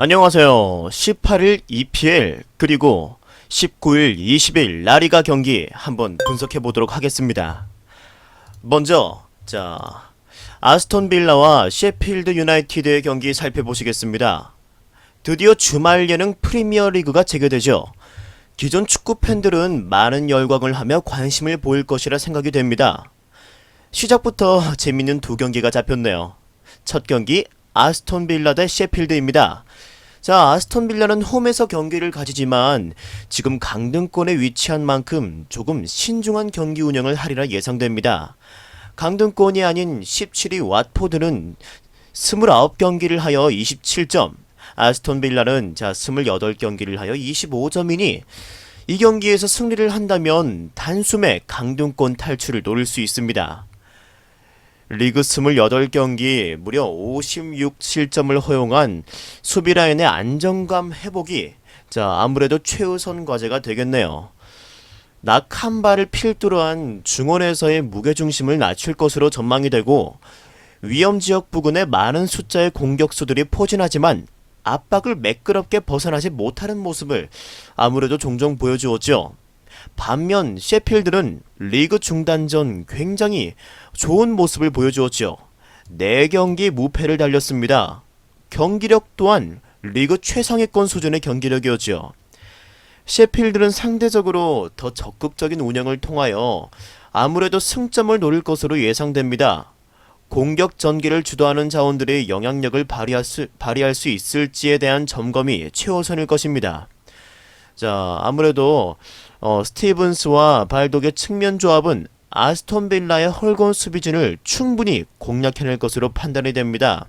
안녕하세요. 18일 EPL 그리고 19일, 20일 라리가 경기 한번 분석해 보도록 하겠습니다. 먼저 아스톤 빌라와 셰필드 유나이티드의 경기 살펴보시겠습니다. 드디어 주말 예능 프리미어 리그가 재개되죠. 기존 축구 팬들은 많은 열광을 하며 관심을 보일 것이라 생각이 됩니다. 시작부터 재밌는 두 경기가 잡혔네요. 첫 경기 아스톤 빌라 대 셰필드입니다. 아스톤 빌라는 홈에서 경기를 가지지만 지금 강등권에 위치한 만큼 조금 신중한 경기 운영을 하리라 예상됩니다. 강등권이 아닌 17위 왓포드는 29경기를 하여 27점, 아스톤 빌라는 28경기를 하여 25점이니 이 경기에서 승리를 한다면 단숨에 강등권 탈출을 노릴 수 있습니다. 리그 28경기 무려 56실점을 허용한 수비라인의 안정감 회복이 아무래도 최우선 과제가 되겠네요. 낙 한 발을 필두로 한 중원에서의 무게중심을 낮출 것으로 전망이 되고 위험지역 부근에 많은 숫자의 공격수들이 포진하지만 압박을 매끄럽게 벗어나지 못하는 모습을 아무래도 종종 보여주었죠. 반면 셰필드는 리그 중단 전 굉장히 좋은 모습을 보여주었죠. 4경기 무패를 달렸습니다. 경기력 또한 리그 최상위권 수준의 경기력이었죠. 셰필드는 상대적으로 더 적극적인 운영을 통하여 아무래도 승점을 노릴 것으로 예상됩니다. 공격 전개를 주도하는 자원들의 영향력을 발휘할 수 있을지에 대한 점검이 최우선일 것입니다. 아무래도 스티븐스와 발독의 측면 조합은 아스톤 빌라의 헐거운 수비진을 충분히 공략해낼 것으로 판단이 됩니다.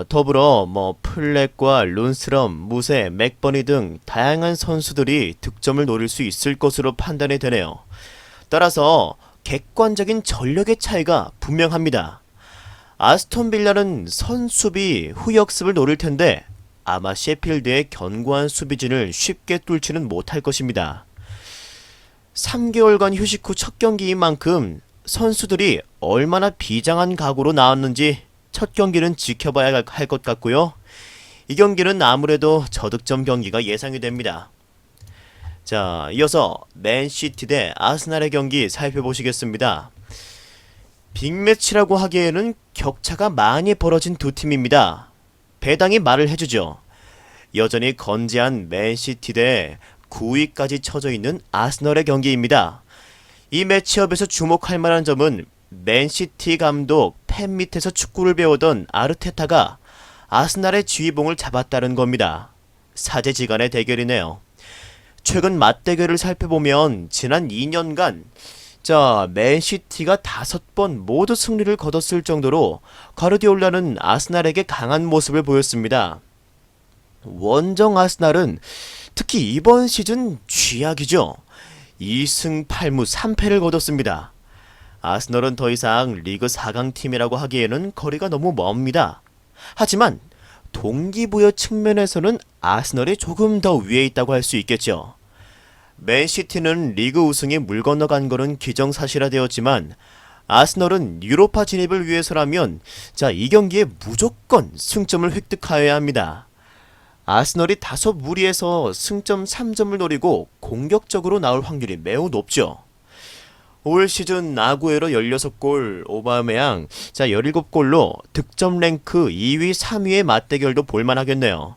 더불어 플렉과 룬스럼, 무세, 맥버니 등 다양한 선수들이 득점을 노릴 수 있을 것으로 판단이 되네요. 따라서 객관적인 전력의 차이가 분명합니다. 아스톤 빌라는 선수비, 후역습을 노릴 텐데 아마 셰필드의 견고한 수비진을 쉽게 뚫지는 못할 것입니다. 3개월간 휴식 후 첫 경기인 만큼 선수들이 얼마나 비장한 각오로 나왔는지 첫 경기는 지켜봐야 할 것 같고요. 이 경기는 아무래도 저득점 경기가 예상이 됩니다. 이어서 맨시티 대 아스날의 경기 살펴보시겠습니다. 빅매치라고 하기에는 격차가 많이 벌어진 두 팀입니다. 배당이 말을 해주죠. 여전히 건재한 맨시티 대 9위까지 처져 있는 아스널의 경기입니다. 이 매치업에서 주목할 만한 점은 맨시티 감독 팬 밑에서 축구를 배우던 아르테타가 아스날의 지휘봉을 잡았다는 겁니다. 사제지간의 대결이네요. 최근 맞대결을 살펴보면 지난 2년간 맨시티가 5번 모두 승리를 거뒀을 정도로 가르디올라는 아스날에게 강한 모습을 보였습니다. 원정 아스날은 특히 이번 시즌 쥐약이죠. 2승 8무 3패를 거뒀습니다. 아스널은 더 이상 리그 4강 팀이라고 하기에는 거리가 너무 멉니다. 하지만 동기부여 측면에서는 아스널이 조금 더 위에 있다고 할 수 있겠죠. 맨시티는 리그 우승이 물 건너간 거는 기정사실화되었지만 아스널은 유로파 진입을 위해서라면 이 경기에 무조건 승점을 획득하여야 합니다. 아스널이 다소 무리해서 승점 3점을 노리고 공격적으로 나올 확률이 매우 높죠. 올 시즌 아구에로 16골, 오바메양 17골로 득점 랭크 2위, 3위의 맞대결도 볼만하겠네요.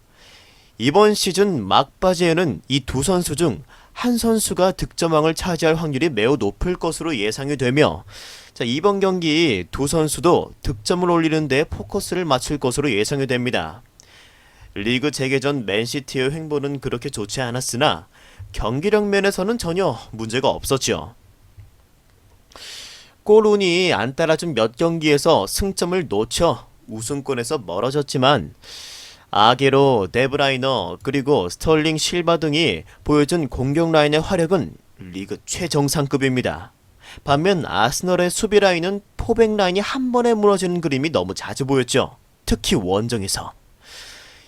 이번 시즌 막바지에는 이 두 선수 중 한 선수가 득점왕을 차지할 확률이 매우 높을 것으로 예상이 되며 이번 경기 두 선수도 득점을 올리는 데 포커스를 맞출 것으로 예상이 됩니다. 리그 재개 전 맨시티의 횡보는 그렇게 좋지 않았으나 경기력 면에서는 전혀 문제가 없었죠. 골운이 안 따라준 몇 경기에서 승점을 놓쳐 우승권에서 멀어졌지만 아게로, 데브라이너, 그리고 스털링 실바 등이 보여준 공격 라인의 화력은 리그 최정상급입니다. 반면 아스널의 수비 라인은 포백 라인이 한 번에 무너지는 그림이 너무 자주 보였죠. 특히 원정에서.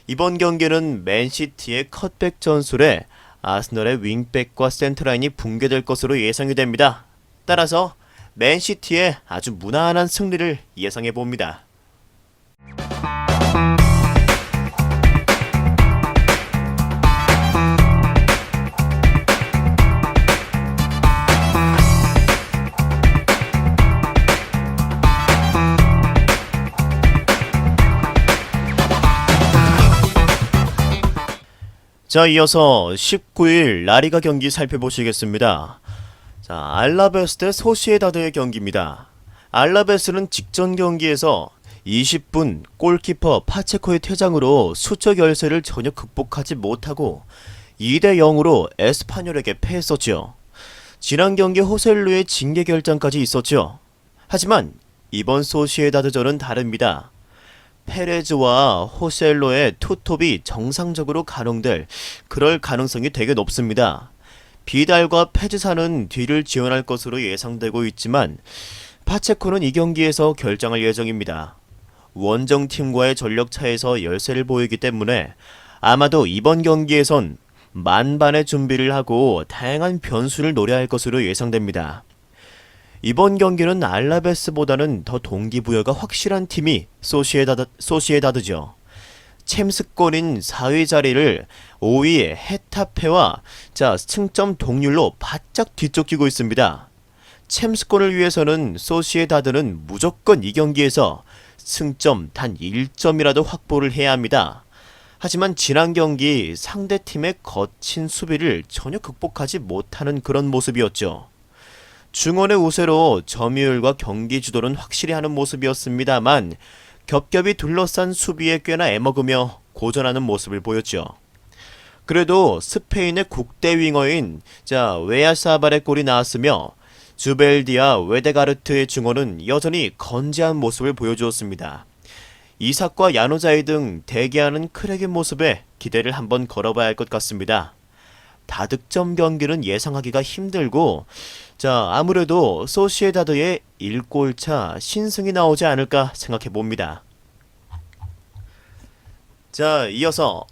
이번 경기는 맨시티의 컷백 전술에 아스널의 윙백과 센터라인이 붕괴될 것으로 예상이 됩니다. 따라서 맨시티의 아주 무난한 승리를 예상해봅니다. 자, 이어서 19일 라리가 경기 살펴보시겠습니다. 자, 알라베스 대 소시에다드의 경기입니다. 알라베스는 직전 경기에서 20분 골키퍼 파체코의 퇴장으로 수적 열세를 전혀 극복하지 못하고 2대 0으로 에스파뇰에게 패했었죠. 지난 경기 호셀루의 징계 결정까지 있었죠. 하지만 이번 소시에다드전은 다릅니다. 페레즈와 호셀로의 투톱이 정상적으로 가동될 그럴 가능성이 되게 높습니다. 비달과 페즈사는 뒤를 지원할 것으로 예상되고 있지만 파체코는 이 경기에서 결정할 예정입니다. 원정팀과의 전력 차에서 열세를 보이기 때문에 아마도 이번 경기에선 만반의 준비를 하고 다양한 변수를 노려할 것으로 예상됩니다. 이번 경기는 알라베스보다는 더 동기부여가 확실한 팀이 소시에다드죠. 챔스권인 4위 자리를 5위 헤타페와 승점 동률로 바짝 뒤쫓기고 있습니다. 챔스권을 위해서는 소시에다드는 무조건 이 경기에서 승점 단 1점이라도 확보를 해야 합니다. 하지만 지난 경기 상대팀의 거친 수비를 전혀 극복하지 못하는 그런 모습이었죠. 중원의 우세로 점유율과 경기 주도는 확실히 하는 모습이었습니다만 겹겹이 둘러싼 수비에 꽤나 애먹으며 고전하는 모습을 보였죠. 그래도 스페인의 국대 윙어인 웨야사발의 골이 나왔으며 주벨디아 웨데가르트의 중원은 여전히 건재한 모습을 보여주었습니다. 이삭과 야노자이 등 대기하는 크랙의 모습에 기대를 한번 걸어봐야 할 것 같습니다. 다득점 경기는 예상하기가 힘들고 아무래도 소시에다드의 1골차 신승이 나오지 않을까 생각해봅니다. 자, 이어서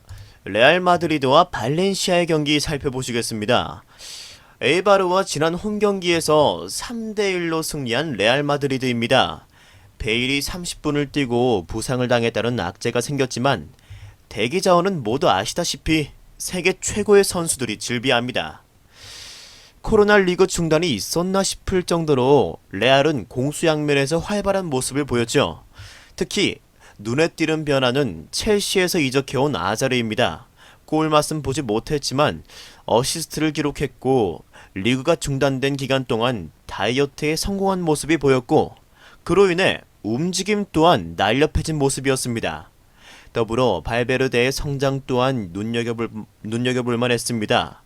레알 마드리드와 발렌시아의 경기 살펴보시겠습니다. 에이바르와 지난 홈경기에서 3대1로 승리한 레알 마드리드입니다. 베일이 30분을 뛰고 부상을 당했다는 악재가 생겼지만 대기 자원은 모두 아시다시피 세계 최고의 선수들이 즐비합니다. 코로나 리그 중단이 있었나 싶을 정도로 레알은 공수양면에서 활발한 모습을 보였죠. 특히 눈에 띄는 변화는 첼시에서 이적해온 아자르입니다. 골맛은 보지 못했지만 어시스트를 기록했고 리그가 중단된 기간 동안 다이어트에 성공한 모습이 보였고 그로 인해 움직임 또한 날렵해진 모습이었습니다. 더불어 발베르데의 성장 또한 눈여겨볼 만했습니다.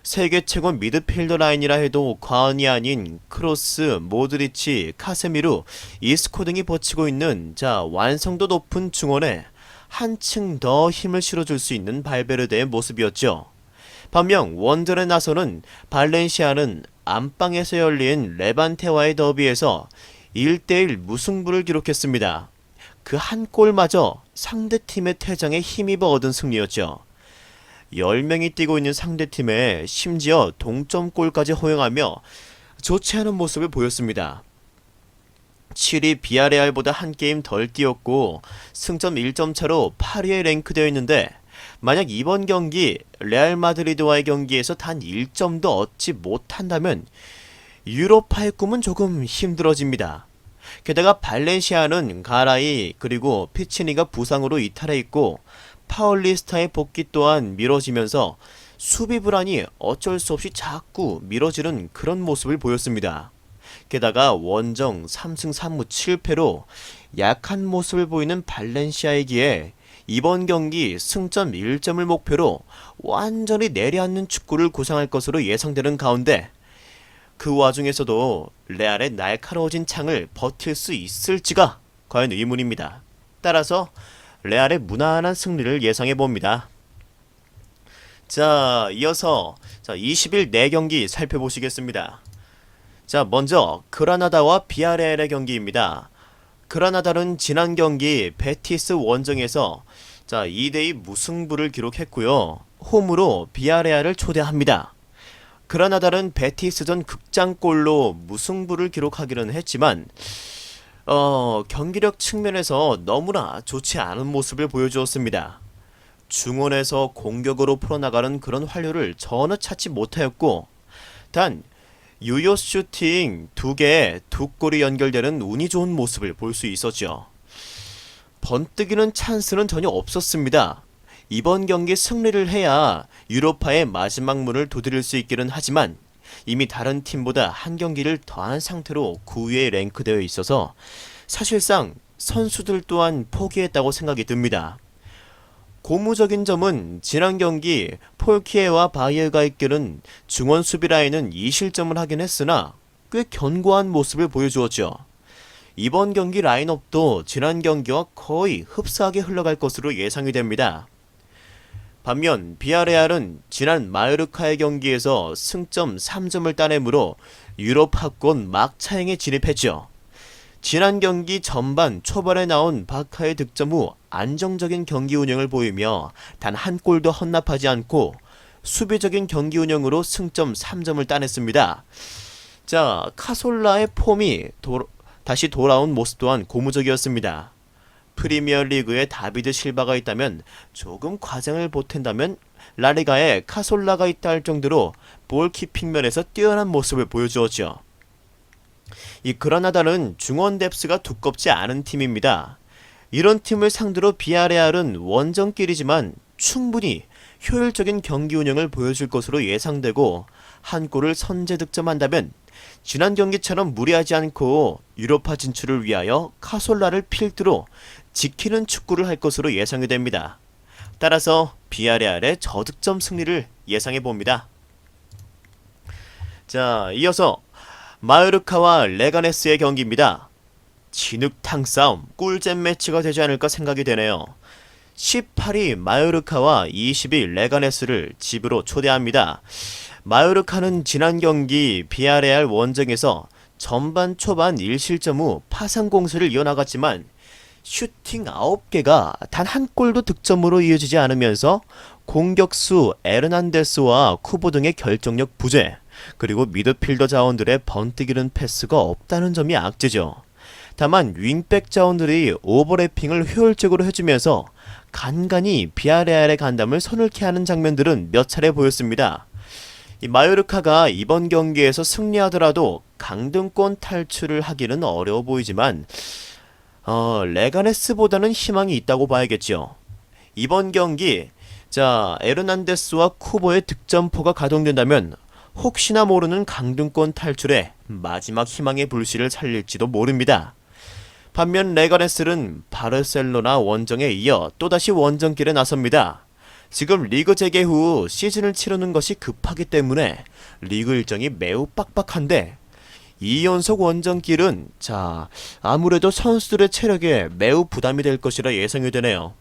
세계 최고 미드필더 라인이라 해도 과언이 아닌 크로스, 모드리치, 카세미루, 이스코 등이 버티고 있는 완성도 높은 중원에 한층 더 힘을 실어줄 수 있는 발베르데의 모습이었죠. 반면 원전에 나서는 발렌시아는 안방에서 열린 레반테와의 더비에서 1대1 무승부를 기록했습니다. 그 한 골마저 상대팀의 퇴장에 힘입어 얻은 승리였죠. 10명이 뛰고 있는 상대팀에 심지어 동점골까지 허용하며 좋지 않은 모습을 보였습니다. 7위 비아레알보다 한 게임 덜 뛰었고 승점 1점 차로 8위에 랭크되어 있는데 만약 이번 경기 레알 마드리드와의 경기에서 단 1점도 얻지 못한다면 유로파의 꿈은 조금 힘들어집니다. 게다가 발렌시아는 가라이 그리고 피치니가 부상으로 이탈해 있고 파울리스타의 복귀 또한 미뤄지면서 수비 불안이 어쩔 수 없이 자꾸 미뤄지는 그런 모습을 보였습니다. 게다가 원정 3승 3무 7패로 약한 모습을 보이는 발렌시아이기에 이번 경기 승점 1점을 목표로 완전히 내려앉는 축구를 구상할 것으로 예상되는 가운데 그 와중에서도 레알의 날카로워진 창을 버틸 수 있을지가 과연 의문입니다. 따라서 레알의 무난한 승리를 예상해봅니다. 자, 이어서 20일 4경기 살펴보시겠습니다. 자, 먼저 그라나다와 비아레알의 경기입니다. 그라나다는 지난 경기 베티스 원정에서 2대2 무승부를 기록했고요. 홈으로 비아레알을 초대합니다. 그라나다는 베티스전 극장골로 무승부를 기록하기는 했지만 경기력 측면에서 너무나 좋지 않은 모습을 보여주었습니다. 중원에서 공격으로 풀어나가는 그런 활류를 전혀 찾지 못하였고 단 유효 슈팅 2개에 2골이 연결되는 운이 좋은 모습을 볼 수 있었죠. 번뜩이는 찬스는 전혀 없었습니다. 이번 경기 승리를 해야 유로파의 마지막 문을 두드릴 수 있기는 하지만 이미 다른 팀보다 한 경기를 더한 상태로 9위에 랭크되어 있어서 사실상 선수들 또한 포기했다고 생각이 듭니다. 고무적인 점은 지난 경기 폴키에와 바이에가 이끄는 중원 수비 라인은 2실점을 하긴 했으나 꽤 견고한 모습을 보여주었죠. 이번 경기 라인업도 지난 경기와 거의 흡사하게 흘러갈 것으로 예상이 됩니다. 반면 비아레알은 지난 마요르카의 경기에서 승점 3점을 따내므로 유럽파권 막차행에 진입했죠. 지난 경기 전반 초반에 나온 바카의 득점 후 안정적인 경기 운영을 보이며 단 한 골도 헌납하지 않고 수비적인 경기 운영으로 승점 3점을 따냈습니다. 자, 카솔라의 폼이 다시 돌아온 모습 또한 고무적이었습니다. 프리미어리그에 다비드 실바가 있다면 조금 과장을 보탠다면 라리가에 카솔라가 있다 할 정도로 볼키핑 면에서 뛰어난 모습을 보여주었죠. 이 그라나다는 중원 뎁스가 두껍지 않은 팀입니다. 이런 팀을 상대로 비아레알은 원정길이지만 충분히 효율적인 경기 운영을 보여줄 것으로 예상되고 한 골을 선제 득점한다면 지난 경기처럼 무리하지 않고 유로파 진출을 위하여 카솔라를 필두로 지키는 축구를 할 것으로 예상이 됩니다. 따라서 비아레알의 저득점 승리를 예상해 봅니다. 자, 이어서 마요르카와 레가네스의 경기입니다. 진흙탕 싸움, 꿀잼 매치가 되지 않을까 생각이 되네요. 18위 마요르카와 20위 레가네스를 집으로 초대합니다. 마요르카는 지난 경기 비아레알 원정에서 전반 초반 1실점 후 파상 공세를 이어나갔지만 슈팅 9개가 단 한 골도 득점으로 이어지지 않으면서 공격수 에르난데스와 쿠보 등의 결정력 부재, 그리고 미드필더 자원들의 번뜩이는 패스가 없다는 점이 악재죠. 다만 윙백 자원들이 오버래핑을 효율적으로 해주면서 간간히 비아레알의 간담을 서늘케 하는 장면들은 몇 차례 보였습니다. 이 마요르카가 이번 경기에서 승리하더라도 강등권 탈출을 하기는 어려워 보이지만 레가네스보다는 희망이 있다고 봐야겠죠. 이번 경기 에르난데스와 쿠보의 득점포가 가동된다면 혹시나 모르는 강등권 탈출에 마지막 희망의 불씨를 살릴지도 모릅니다. 반면 레가네스는 바르셀로나 원정에 이어 또다시 원정길에 나섭니다. 지금 리그 재개 후 시즌을 치르는 것이 급하기 때문에 리그 일정이 매우 빡빡한데 2연속 원정길은 아무래도 선수들의 체력에 매우 부담이 될 것이라 예상이 되네요.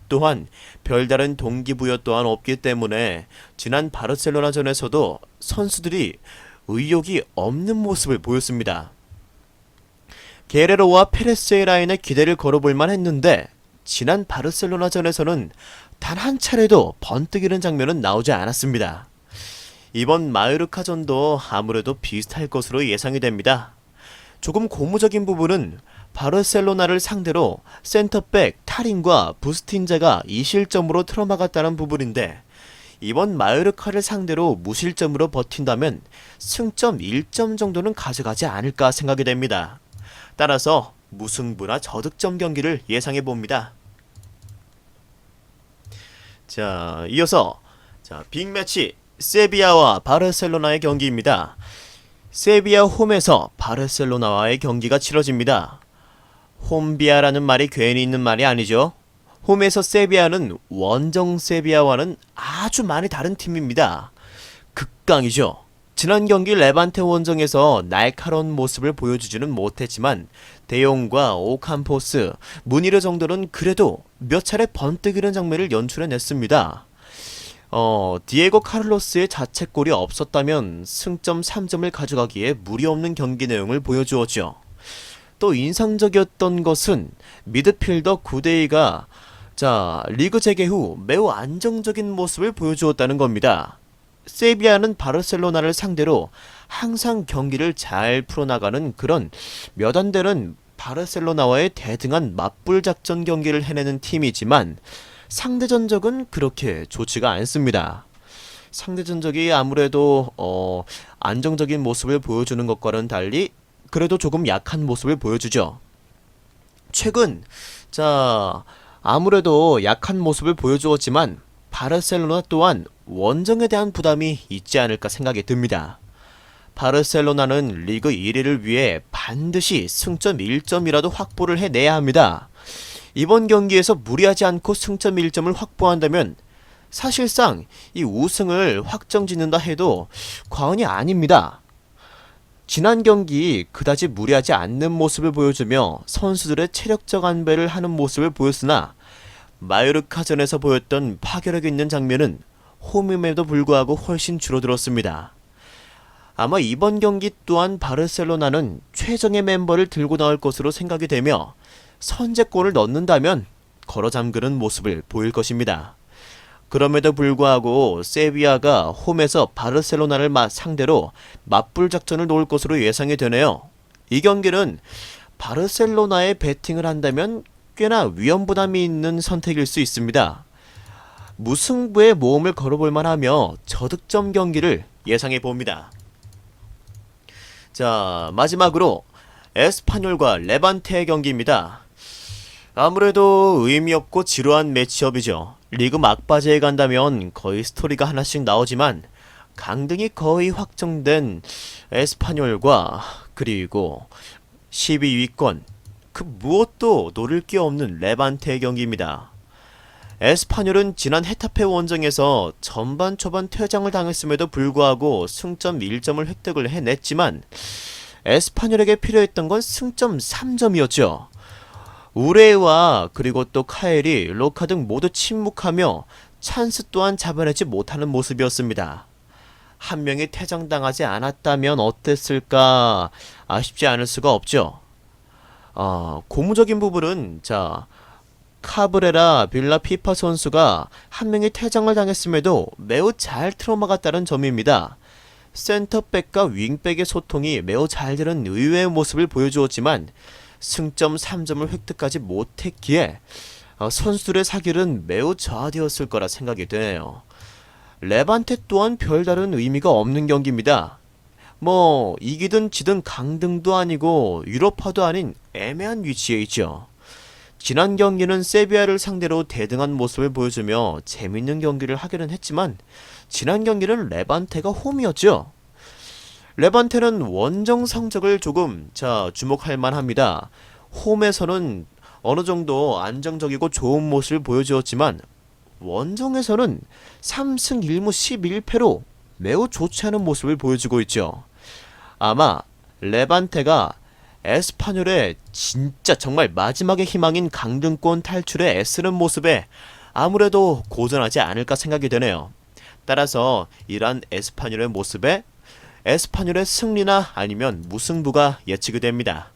또한 별다른 동기부여 또한 없기 때문에 지난 바르셀로나전에서도 선수들이 의욕이 없는 모습을 보였습니다. 게레로와 페레스의 라인에 기대를 걸어볼만 했는데 지난 바르셀로나전에서는 단 한 차례도 번뜩이는 장면은 나오지 않았습니다. 이번 마요르카전도 아무래도 비슷할 것으로 예상이 됩니다. 조금 고무적인 부분은 바르셀로나를 상대로 센터백 타린과 부스틴자가 2실점으로 틀어막았다는 부분인데 이번 마요르카를 상대로 무실점으로 버틴다면 승점 1점 정도는 가져가지 않을까 생각이 됩니다. 따라서 무승부나 저득점 경기를 예상해 봅니다. 자, 이어서 빅매치 세비야와 바르셀로나의 경기입니다. 세비야 홈에서 바르셀로나와의 경기가 치러집니다. 홈비아라는 말이 괜히 있는 말이 아니죠. 홈에서 세비야는 원정 세비야와는 아주 많이 다른 팀입니다. 극강이죠. 지난 경기 레반테 원정에서 날카로운 모습을 보여주지는 못했지만 데용과 오캄포스, 무니르 정도는 그래도 몇 차례 번뜩이는 장면을 연출해냈습니다. 디에고 카를로스의 자책골이 없었다면 승점 3점을 가져가기에 무리 없는 경기 내용을 보여주었죠. 또 인상적이었던 것은 미드필더 구데이가 리그 재개 후 매우 안정적인 모습을 보여주었다는 겁니다. 세비야는 바르셀로나를 상대로 항상 경기를 잘 풀어나가는 그런 몇 안 되는 바르셀로나와의 대등한 맞불 작전 경기를 해내는 팀이지만 상대 전적은 그렇게 좋지가 않습니다. 상대 전적이 아무래도 안정적인 모습을 보여주는 것과는 달리 그래도 조금 약한 모습을 보여주죠. 최근 아무래도 약한 모습을 보여주었지만 바르셀로나 또한 원정에 대한 부담이 있지 않을까 생각이 듭니다. 바르셀로나는 리그 1위를 위해 반드시 승점 1점이라도 확보를 해내야 합니다. 이번 경기에서 무리하지 않고 승점 1점을 확보한다면 사실상 이 우승을 확정짓는다 해도 과언이 아닙니다. 지난 경기 그다지 무리하지 않는 모습을 보여주며 선수들의 체력적 안배를 하는 모습을 보였으나 마요르카전에서 보였던 파괴력 있는 장면은 홈임에도 불구하고 훨씬 줄어들었습니다. 아마 이번 경기 또한 바르셀로나는 최정예 멤버를 들고 나올 것으로 생각이 되며 선제골을 넣는다면 걸어 잠그는 모습을 보일 것입니다. 그럼에도 불구하고 세비야가 홈에서 바르셀로나를 상대로 맞불 작전을 놓을 것으로 예상이 되네요. 이 경기는 바르셀로나에 배팅을 한다면 꽤나 위험 부담이 있는 선택일 수 있습니다. 무승부의 모험을 걸어볼 만하며 저득점 경기를 예상해 봅니다. 자, 마지막으로 에스파뇰과 레반테의 경기입니다. 아무래도 의미 없고 지루한 매치업이죠. 리그 막바지에 간다면 거의 스토리가 하나씩 나오지만 강등이 거의 확정된 에스파뇰과 그리고 12위권 그 무엇도 노릴 게 없는 레반테의 경기입니다. 에스파뇰은 지난 헤타페 원정에서 전반 초반 퇴장을 당했음에도 불구하고 승점 1점을 획득을 해냈지만 에스파뇰에게 필요했던 건 승점 3점이었죠. 우레와 그리고 또 카엘이 로카 등 모두 침묵하며 찬스 또한 잡아내지 못하는 모습이었습니다. 한 명이 퇴장당하지 않았다면 어땠을까 아쉽지 않을 수가 없죠. 고무적인 부분은 카브레라 빌라 피파 선수가 한 명이 퇴장을 당했음에도 매우 잘 틀어막았다는 점입니다. 센터백과 윙백의 소통이 매우 잘 되는 의외의 모습을 보여주었지만 승점 3점을 획득하지 못했기에 선수들의 사기는 매우 저하되었을 거라 생각이 되네요. 레반테 또한 별다른 의미가 없는 경기입니다. 이기든 지든 강등도 아니고 유럽파도 아닌 애매한 위치에 있죠. 지난 경기는 세비야를 상대로 대등한 모습을 보여주며 재밌는 경기를 하기는 했지만 지난 경기는 레반테가 홈이었죠. 레반테는 원정 성적을 조금 주목할 만합니다. 홈에서는 어느 정도 안정적이고 좋은 모습을 보여주었지만 원정에서는 3승 1무 11패로 매우 좋지 않은 모습을 보여주고 있죠. 아마 레반테가 에스파뇰의 진짜 정말 마지막의 희망인 강등권 탈출에 애쓰는 모습에 아무래도 고전하지 않을까 생각이 되네요. 따라서 이러한 에스파뇰의 모습에 에스파뇰의 승리나 아니면 무승부가 예측이 됩니다.